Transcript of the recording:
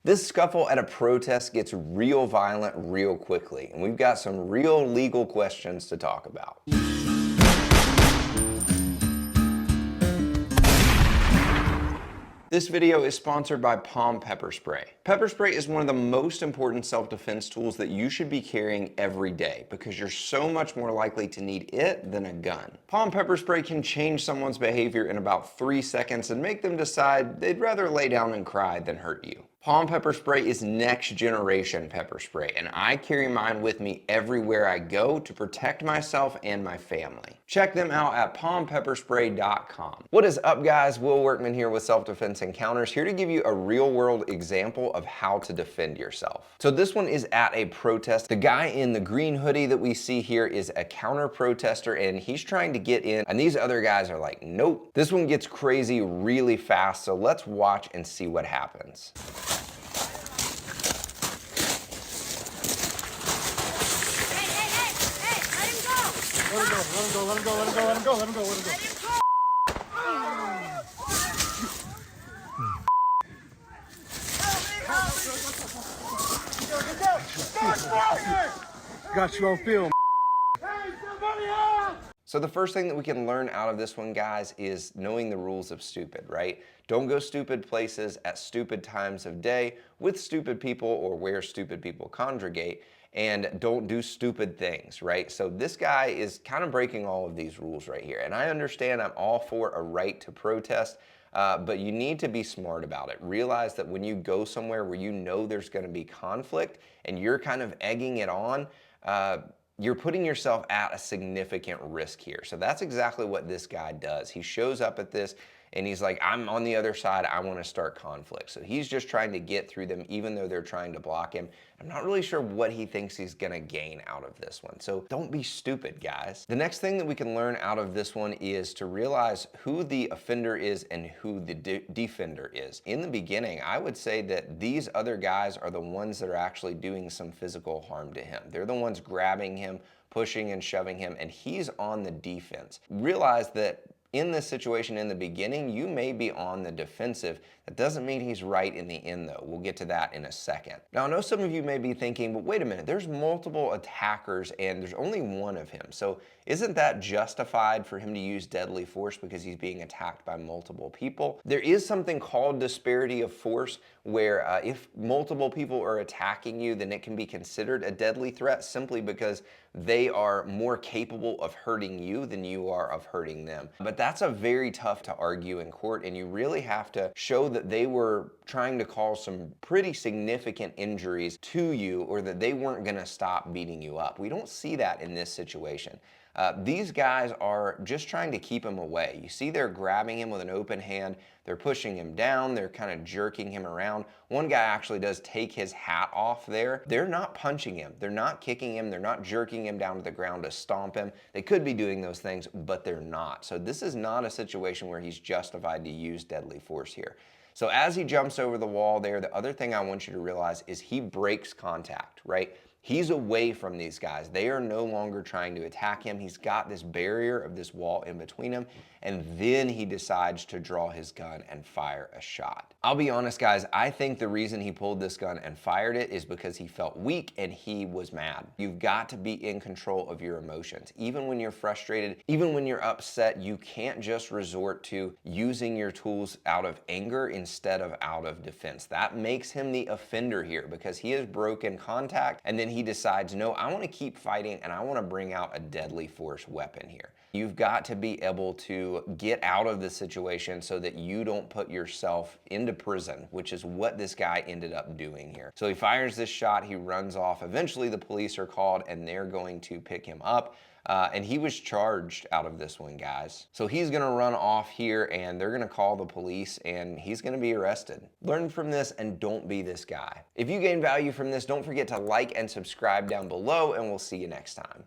This scuffle at a protest gets real violent real quickly, and we've got some real legal questions to talk about. This video is sponsored by POM Pepper Spray. Pepper spray is one of the most important self-defense tools that you should be carrying every day because you're so much more likely to need it than a gun. POM Pepper Spray can change someone's behavior in about 3 seconds and make them decide they'd rather lay down and cry than hurt you. POM Pepper Spray is next generation pepper spray, and I carry mine with me everywhere I go to protect myself and my family. Check them out at pompepperspray.com. What is up, guys? Will Workman here with Self-Defense Encounters, here to give you a real-world example of how to defend yourself. So this one is at a protest. The guy in the green hoodie that we see here is a counter-protester, and he's trying to get in, and these other guys are like, nope. This one gets crazy really fast, so let's watch and see what happens. Let him go, let him go, let him go, let him go, let him go, let him go. Got you on film. Hey, somebody help! So the first thing that we can learn out of this one, guys, is knowing the rules of stupid, right? Don't go stupid places at stupid times of day with stupid people or where stupid people congregate, and don't do stupid things, right? So this guy is kind of breaking all of these rules right here. And I understand, I'm all for a right to protest, but you need to be smart about it. Realize that when you go somewhere where you know there's gonna be conflict and you're kind of egging it on, you're putting yourself at a significant risk here. So that's exactly what this guy does. He shows up at this and he's like, I'm on the other side, I wanna start conflict. So he's just trying to get through them even though they're trying to block him. I'm not really sure what he thinks he's gonna gain out of this one. So don't be stupid, guys. The next thing that we can learn out of this one is to realize who the offender is and who the defender is. In the beginning, I would say that these other guys are the ones that are actually doing some physical harm to him. They're the ones grabbing him, pushing and shoving him, and he's on the defense. Realize that in this situation in the beginning, you may be on the defensive. That doesn't mean he's right in the end, though. We'll get to that in a second. Now, I know some of you may be thinking, but wait a minute, there's multiple attackers and there's only one of him. So isn't that justified for him to use deadly force because he's being attacked by multiple people? There is something called disparity of force where if multiple people are attacking you, then it can be considered a deadly threat simply because they are more capable of hurting you than you are of hurting them. But that's a very tough to argue in court, and you really have to show that they were trying to cause some pretty significant injuries to you or that they weren't gonna stop beating you up. We don't see that in this situation. These guys are just trying to keep him away. You see they're grabbing him with an open hand, they're pushing him down, they're kind of jerking him around. One guy actually does take his hat off there. They're not punching him, they're not kicking him, they're not jerking him down to the ground to stomp him. They could be doing those things, but they're not. So this is not a situation where he's justified to use deadly force here. So as he jumps over the wall there, the other thing I want you to realize is he breaks contact, right? He's away from these guys. They are no longer trying to attack him. He's got this barrier of this wall in between him, and then he decides to draw his gun and fire a shot. I'll be honest, guys, I think the reason he pulled this gun and fired it is because he felt weak and he was mad. You've got to be in control of your emotions. Even when you're frustrated, even when you're upset, you can't just resort to using your tools out of anger instead of out of defense. That makes him the offender here because he has broken contact and then he decides, no, I want to keep fighting and I want to bring out a deadly force weapon here. You've got to be able to get out of the situation so that you don't put yourself into prison, which is what this guy ended up doing here. So he fires this shot, he runs off. Eventually the police are called and they're going to pick him up. And he was charged out of this one, guys. So he's gonna run off here and they're gonna call the police and he's gonna be arrested. Learn from this and don't be this guy. If you gain value from this, don't forget to like and subscribe down below and we'll see you next time.